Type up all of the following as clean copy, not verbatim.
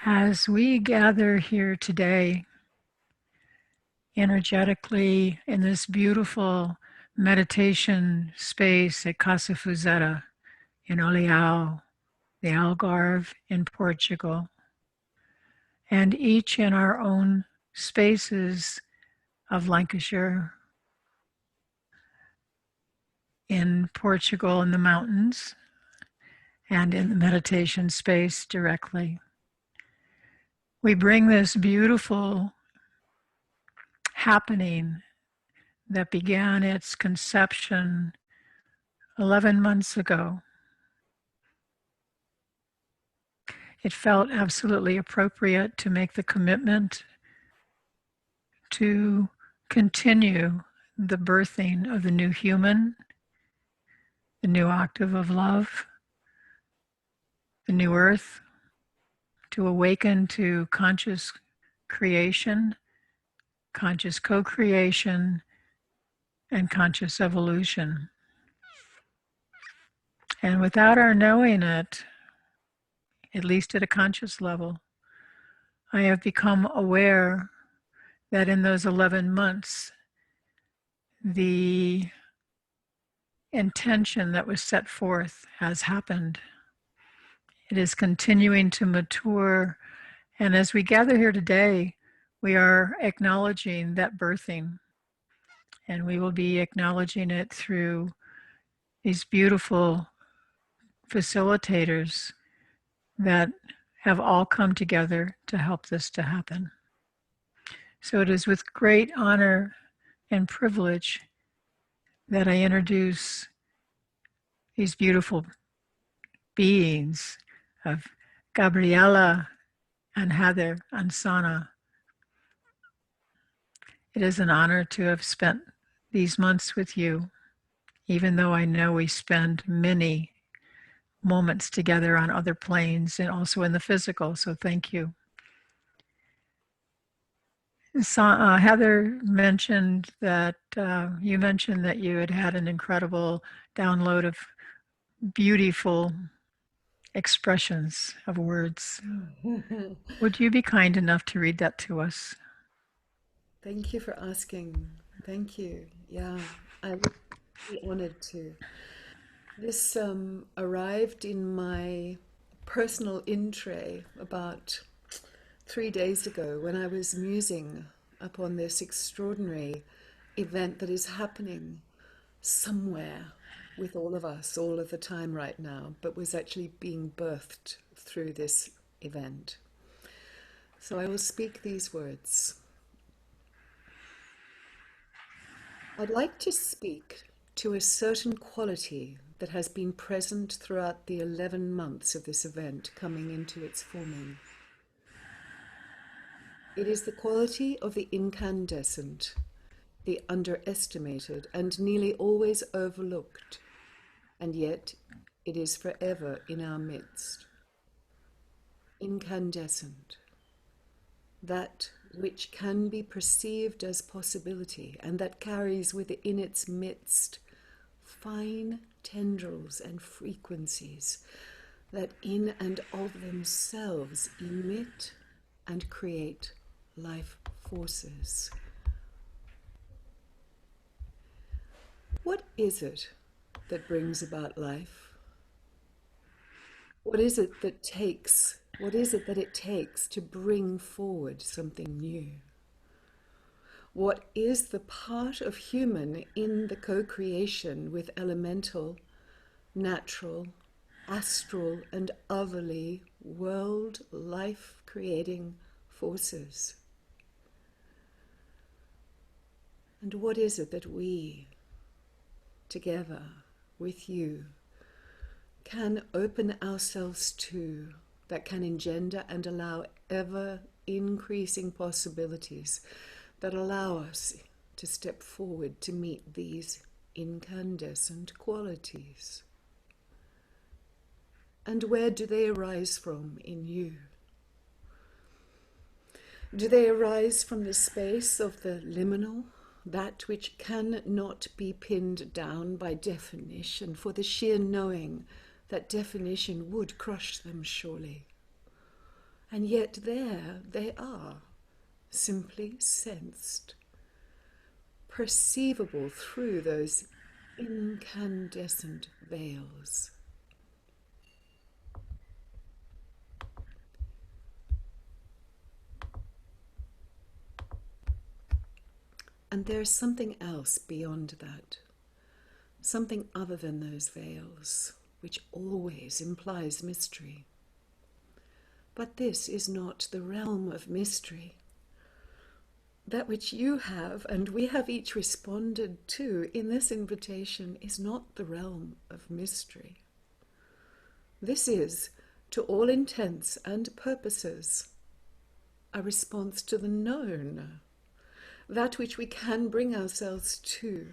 As we gather here today, energetically in this beautiful meditation space at Casa Fuzetta in Olhao, the Algarve in Portugal, and each in our own spaces of Lancashire, in Portugal in the mountains, and in the meditation space directly. We bring this beautiful happening that began its conception 11 months ago. It felt absolutely appropriate to make the commitment to continue the birthing of the new human, the new octave of love, the new earth, to awaken to conscious creation, conscious co-creation, and conscious evolution. And without our knowing it, at least at a conscious level, I have become aware that in those 11 months, the intention that was set forth has happened. It is continuing to mature. And as we gather here today, we are acknowledging that birthing. And we will be acknowledging it through these beautiful facilitators that have all come together to help this to happen. So it is with great honor and privilege that I introduce these beautiful beings of Gabriella and Heather and Sana. It is an honor to have spent these months with you, even though I know we spend many moments together on other planes and also in the physical, so thank you. Heather mentioned that you mentioned that you had had an incredible download of beautiful expressions of words. Would you be kind enough to read that to us? Thank you for asking. Thank you. Yeah, I would be honored to. This arrived in my personal in tray about 3 days ago when I was musing upon this extraordinary event that is happening somewhere with all of us all of the time right now, but was actually being birthed through this event. So I will speak these words. I'd like to speak to a certain quality that has been present throughout the 11 months of this event coming into its forming. It is the quality of the incandescent, the underestimated and nearly always overlooked, and yet it is forever in our midst. Incandescent, that which can be perceived as possibility and that carries within its midst fine tendrils and frequencies that in and of themselves emit and create life forces. What is it that brings about life? What is it that it takes to bring forward something new? What is the part of human in the co-creation with elemental, natural, astral, and otherly world life-creating forces? And what is it that we, together with you, can open ourselves to, that can engender and allow ever increasing possibilities that allow us to step forward to meet these incandescent qualities? And where do they arise from in you? Do they arise from the space of the liminal, that which cannot be pinned down by definition, for the sheer knowing that definition would crush them surely? And yet there they are, simply sensed, perceivable through those incandescent veils. And there's something else beyond that, something other than those veils, which always implies mystery. But this is not the realm of mystery. That which you have and we have each responded to in this invitation is not the realm of mystery. This is, to all intents and purposes, a response to the known, that which we can bring ourselves to,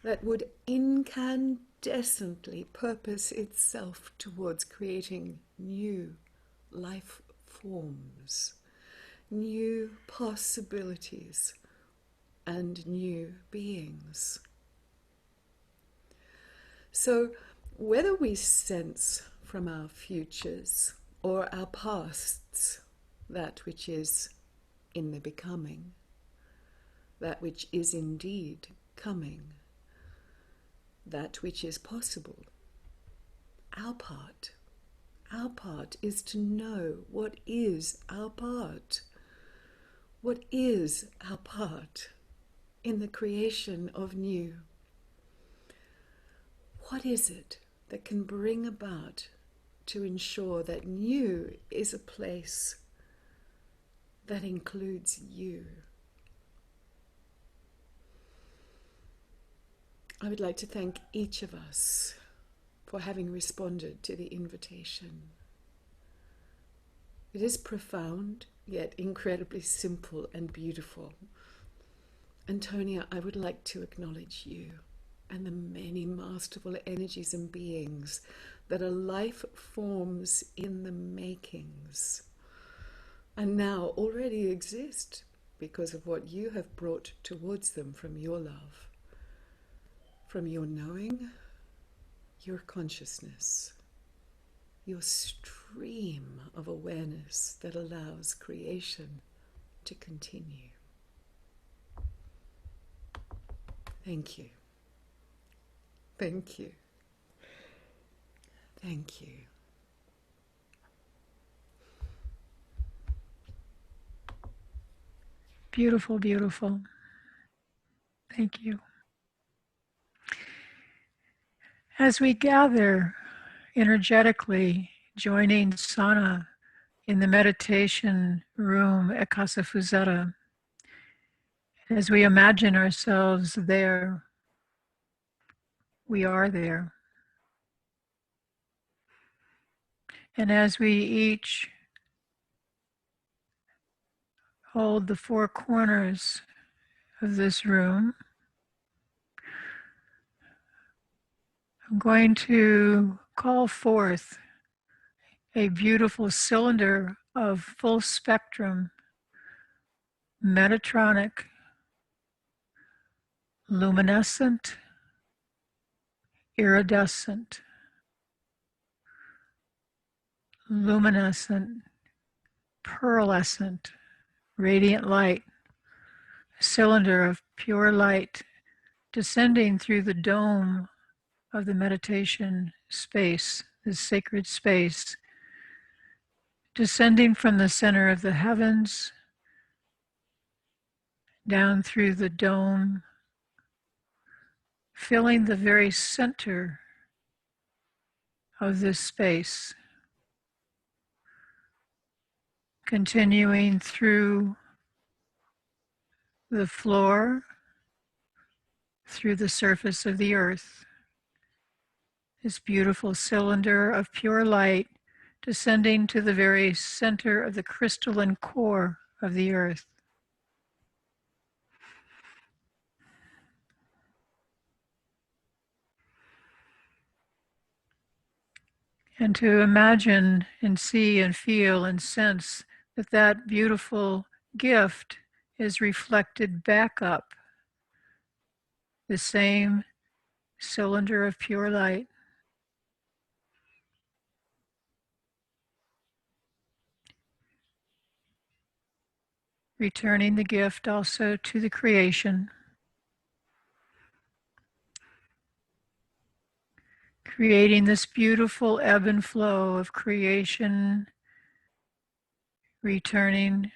that would incandescently purpose itself towards creating new life forms, new possibilities, and new beings. So, whether we sense from our futures or our pasts that which is in the becoming, that which is indeed coming, that which is possible, our part is to know what is our part. What is our part in the creation of new? What is it that can bring about to ensure that new is a place that includes you? I would like to thank each of us for having responded to the invitation. It is profound, yet incredibly simple and beautiful. Antonia, I would like to acknowledge you and the many masterful energies and beings that are life forms in the makings and now already exist because of what you have brought towards them from your love, from your knowing, your consciousness, your stream of awareness that allows creation to continue. Thank you. Thank you. Thank you. Beautiful, beautiful. Thank you. As we gather energetically, joining Sana in the meditation room at Casa Fuzetta, as we imagine ourselves there, we are there. And as we each hold the four corners of this room, I'm going to call forth a beautiful cylinder of full spectrum, Metatronic, luminescent, iridescent, luminescent, pearlescent, radiant light, a cylinder of pure light descending through the dome of the meditation space, this sacred space, descending from the center of the heavens down through the dome, filling the very center of this space, continuing through the floor, through the surface of the earth. This beautiful cylinder of pure light descending to the very center of the crystalline core of the earth. And to imagine and see and feel and sense that that beautiful gift is reflected back up the same cylinder of pure light. returning the gift also to the creation, creating this beautiful ebb and flow of creation, returning,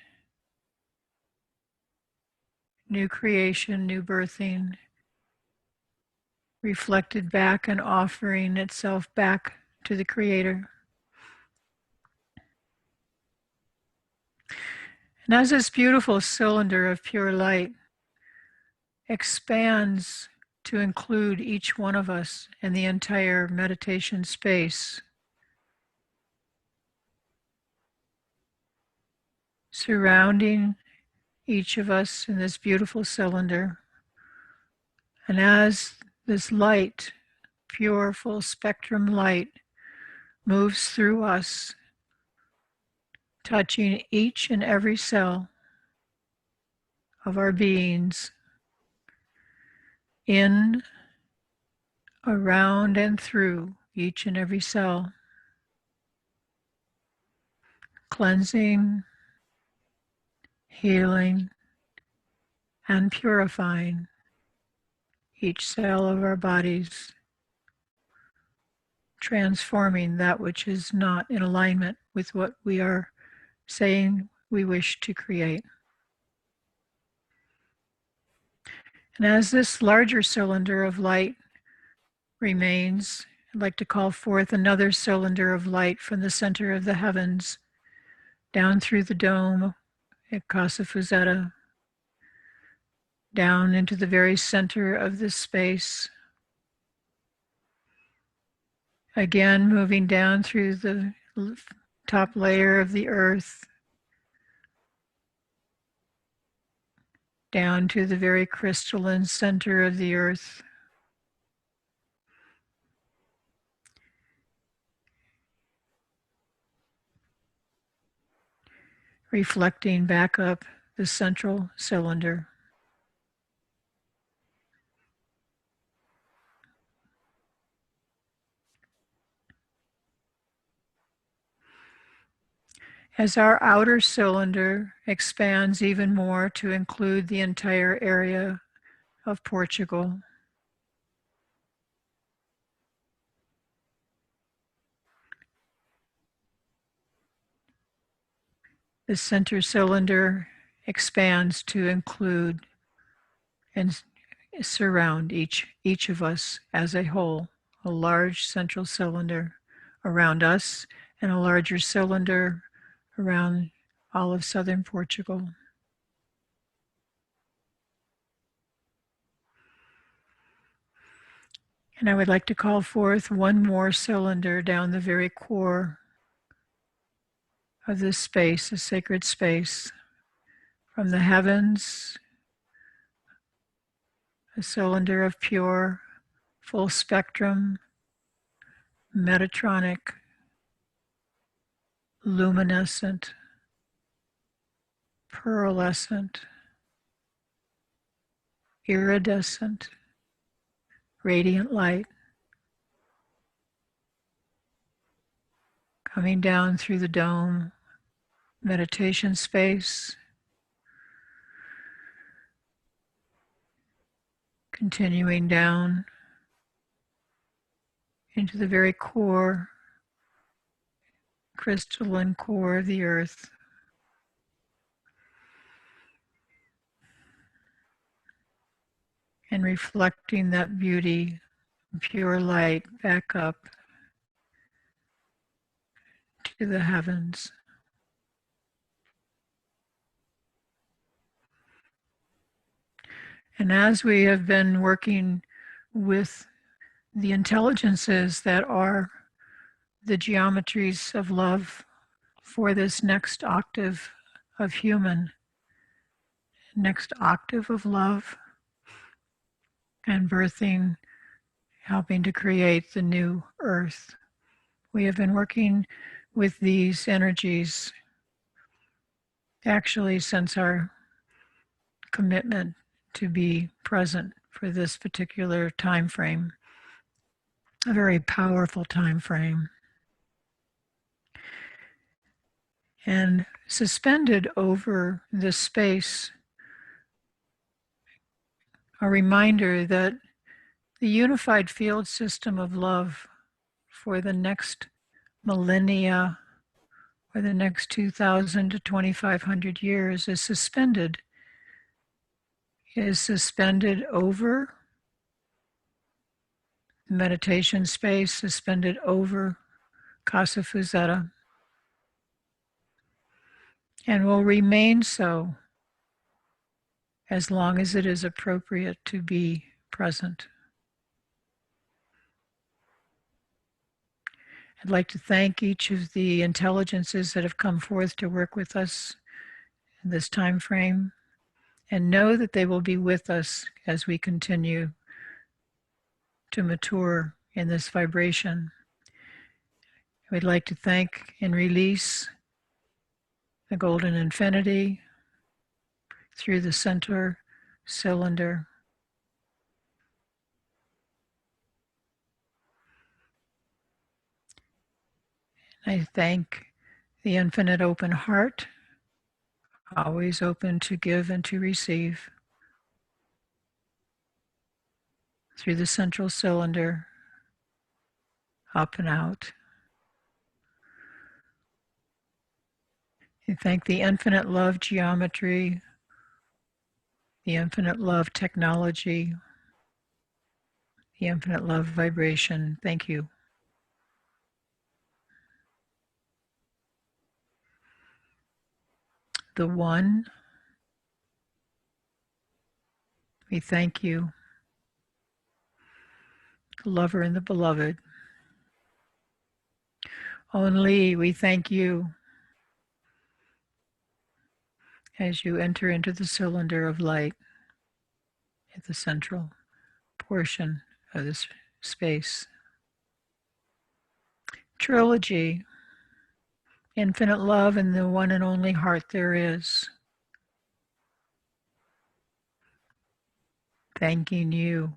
new creation, new birthing, reflected back and offering itself back to the Creator. And as this beautiful cylinder of pure light expands to include each one of us in the entire meditation space, surrounding each of us in this beautiful cylinder, and as this light, pure full spectrum light, moves through us, touching each and every cell of our beings, in, around, and through each and every cell, cleansing, healing, and purifying each cell of our bodies, transforming that which is not in alignment with what we are saying we wish to create. And as this larger cylinder of light remains, I'd like to call forth another cylinder of light from the center of the heavens, down through the dome at Casa Fuzetta, down into the very center of this space. Again, moving down through the top layer of the earth, down to the very crystalline center of the earth. Reflecting back up the central cylinder. As our outer cylinder expands even more to include the entire area of Portugal, the center cylinder expands to include and surround each of us as a whole, a large central cylinder around us and a larger cylinder around all of southern Portugal. And I would like to call forth one more cylinder down the very core of this space, a sacred space, from the heavens, a cylinder of pure, full spectrum, Metatronic, luminescent, pearlescent, iridescent, radiant light, coming down through the dome, meditation space, continuing down into the very core, crystalline core of the earth. And reflecting that beauty, pure light back up to the heavens. And as we have been working with the intelligences that are the geometries of love for this next octave of human, next octave of love, and birthing, helping to create the new earth. We have been working with these energies actually since our commitment to be present for this particular time frame, a very powerful time frame. And suspended over this space, a reminder that the unified field system of love for the next millennia or the next 2,000 to 2,500 years is suspended over the meditation space, suspended over Casa Fuzetta, and will remain so as long as it is appropriate to be present. I'd like to thank each of the intelligences that have come forth to work with us in this time frame, and know that they will be with us as we continue to mature in this vibration. We'd like to thank and release the golden infinity through the center cylinder. I thank the infinite open heart, always open to give and to receive, through the central cylinder, up and out. I thank the infinite love geometry, the infinite love technology, the infinite love vibration. Thank you. The one, we thank you. The lover and the beloved. Only we thank you as you enter into the cylinder of light at the central portion of this space. Trilogy, infinite love and the one and only heart there is. Thanking you.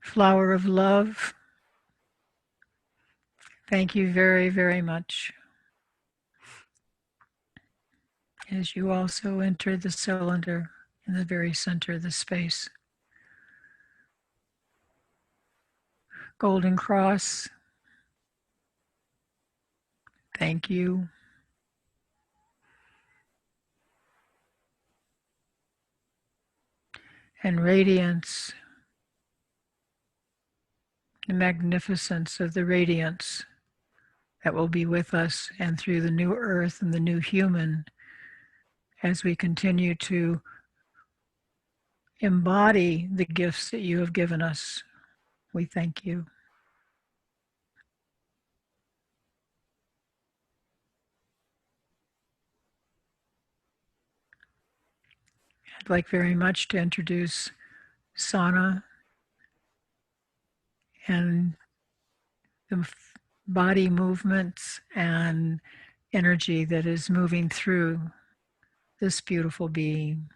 Flower of love, thank you very, very much. As you also enter the cylinder in the very center of the space. Golden cross, thank you. And radiance, the magnificence of the radiance that will be with us and through the new earth and the new human as we continue to embody the gifts that you have given us. We thank you. I'd like very much to introduce Sana and the body movements and energy that is moving through this beautiful being.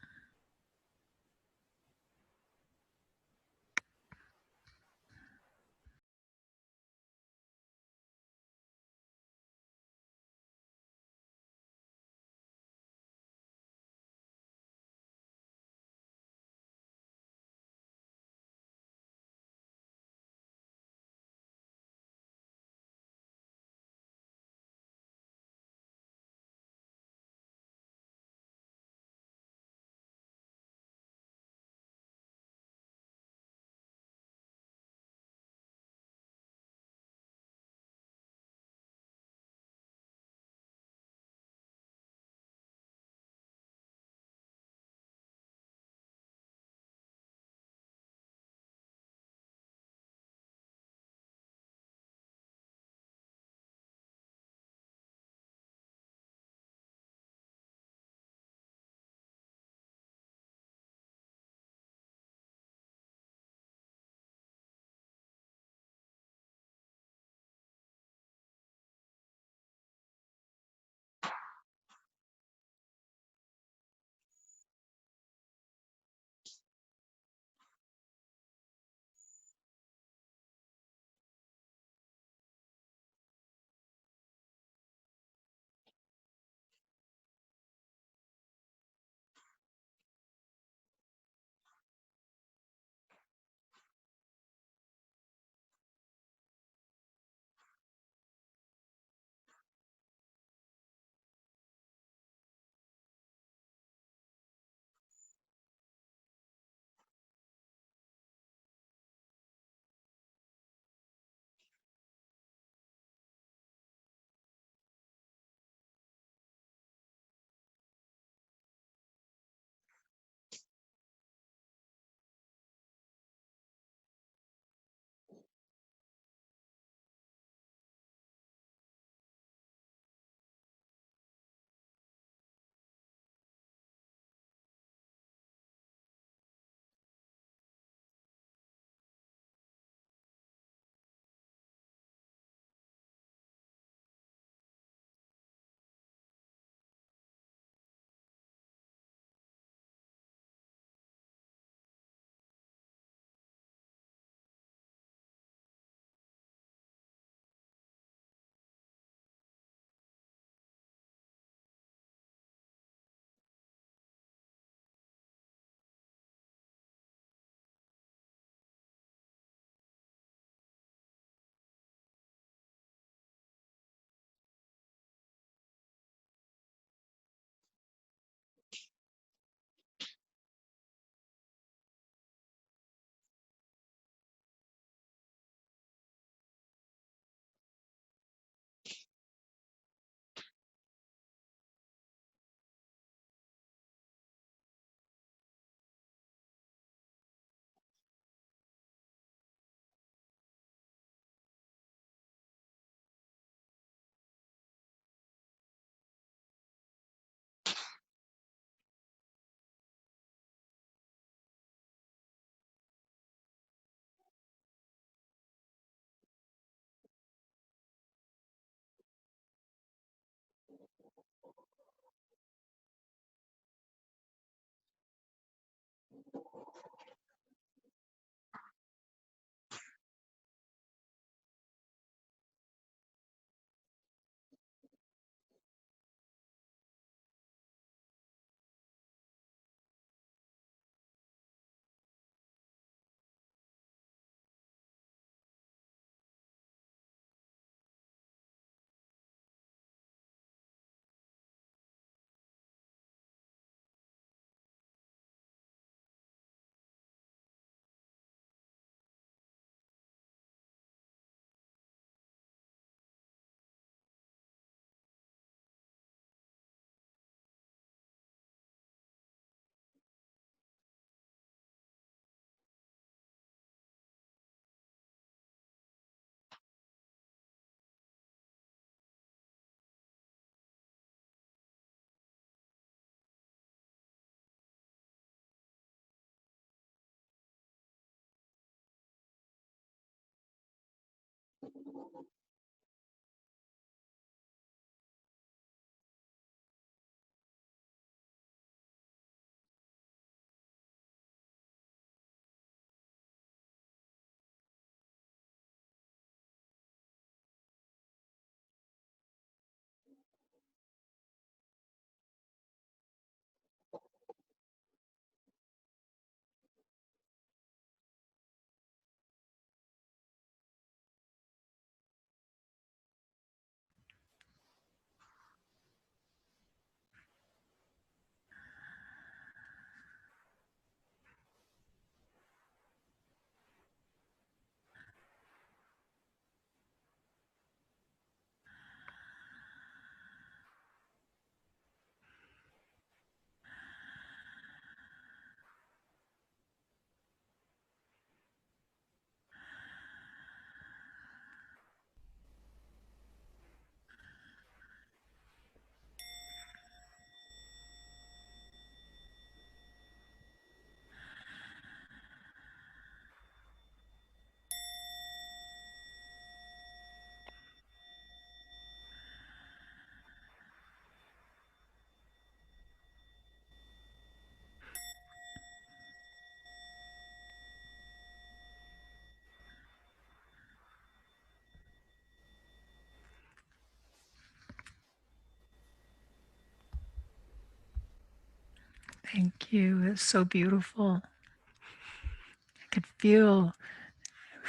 Thank you. It's so beautiful. I could feel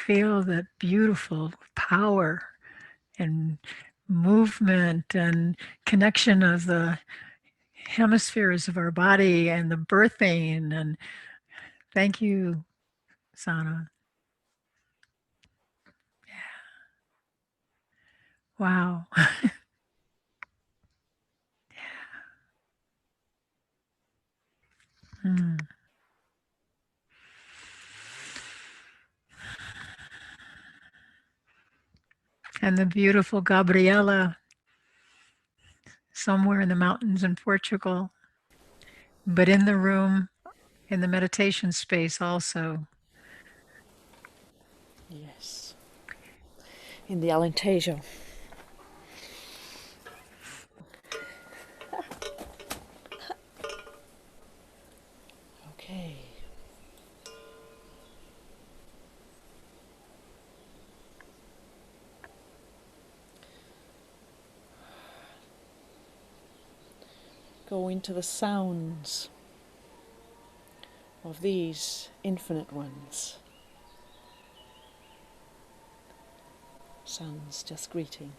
that beautiful power and movement and connection of the hemispheres of our body and the birthing. And thank you, Sana. Wow. Mm. And the beautiful Gabriella, somewhere in the mountains in Portugal, but in the room, in the meditation space also. Yes. In the Alentejo. Okay. Go into the sounds of these infinite ones. Sounds just greeting.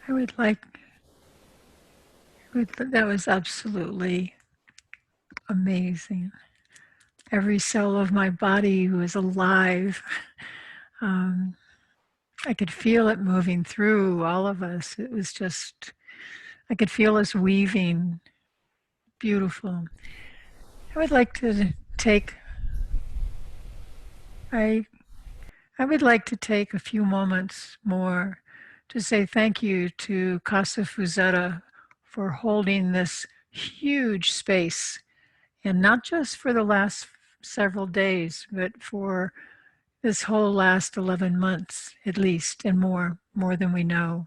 I would like, that was absolutely amazing. Every cell of my body was alive. I could feel it moving through all of us. It was just, I could feel us weaving. Beautiful. I would like to take, I, I would like to take a few moments more to say thank you to Casa Fuzetta for holding this huge space, and not just for the last several days, but for this whole last 11 months at least, and more than we know.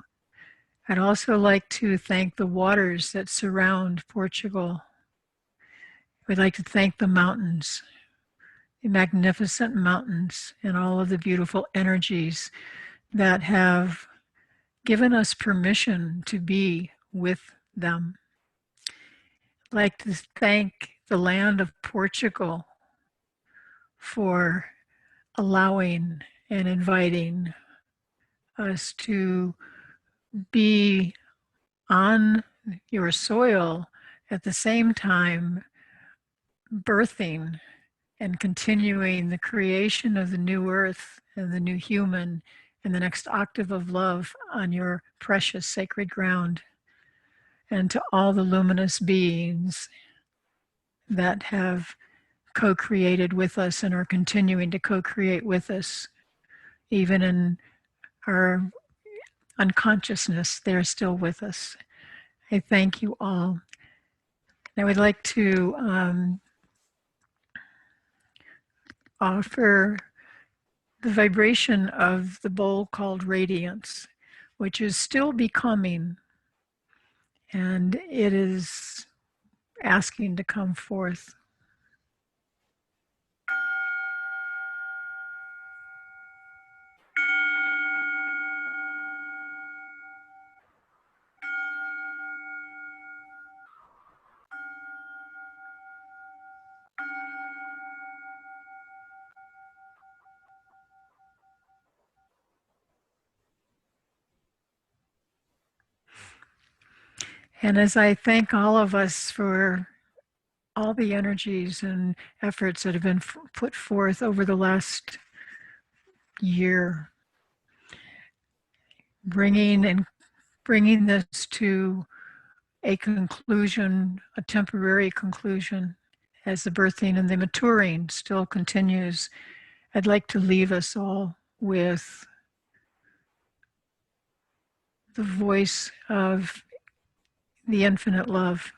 I'd also like to thank the waters that surround Portugal. We'd like to thank the mountains, the magnificent mountains, and all of the beautiful energies that have given us permission to be with them. I'd like to thank the land of Portugal for allowing and inviting us to be on your soil at the same time birthing and continuing the creation of the new earth and the new human and the next octave of love on your precious sacred ground. And to all the luminous beings that have co-created with us and are continuing to co-create with us, even in our unconsciousness, they're still with us. I thank you all. I would like to offer the vibration of the bowl called radiance, which is still becoming, and it is asking to come forth. And as I thank all of us for all the energies and efforts that have been put forth over the last year, bringing this to a conclusion, a temporary conclusion, as the birthing and the maturing still continues, I'd like to leave us all with the voice of the infinite love.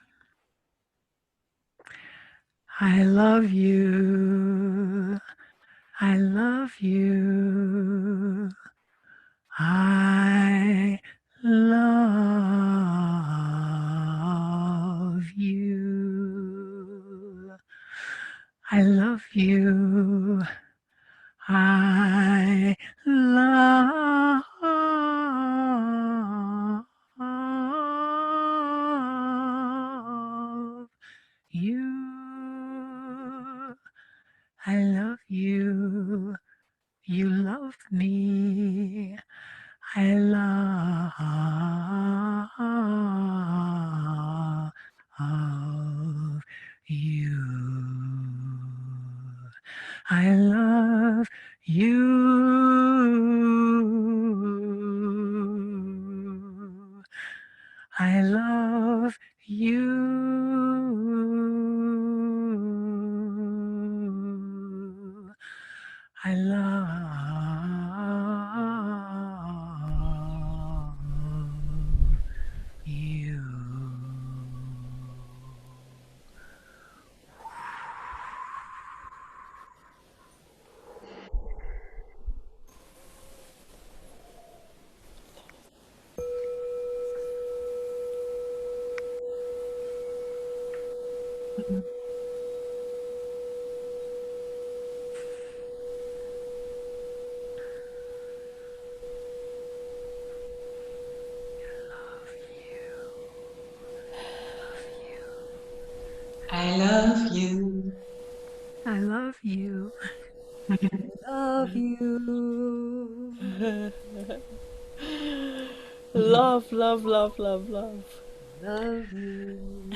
I love you. I love you. I love you. I love you. I love you. I love you. You love me. I love you. I love you. I love you. I love you. I love you. I love you. Love you. Love, love, love, love, love. Love you.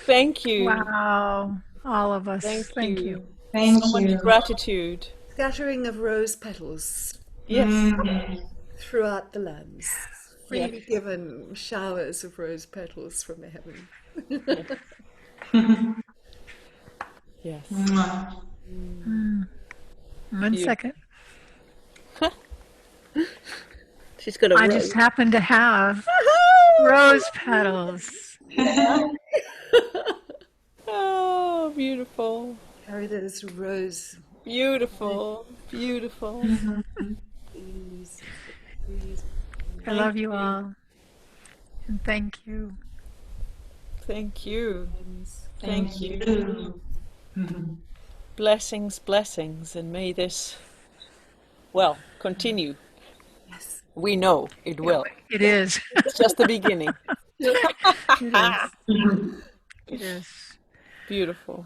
Thank you. Wow. All of us. Thank Thank you. you. Thank So much you. gratitude. Scattering of rose petals Yes. throughout the lands. Freely Yes. given showers of rose petals from the heaven. Yes. Mwah. Mm. 1 second. She's got a I rose. just happen to have rose petals. Oh, beautiful. Carry those rose Beautiful. Beautiful. leaves. Leaves. I love you all. And thank you. Thank you. Thank you. Blessings, blessings, and may this, well, continue. Yes. We know it will. It is. It's just the beginning. It is. It is. Beautiful.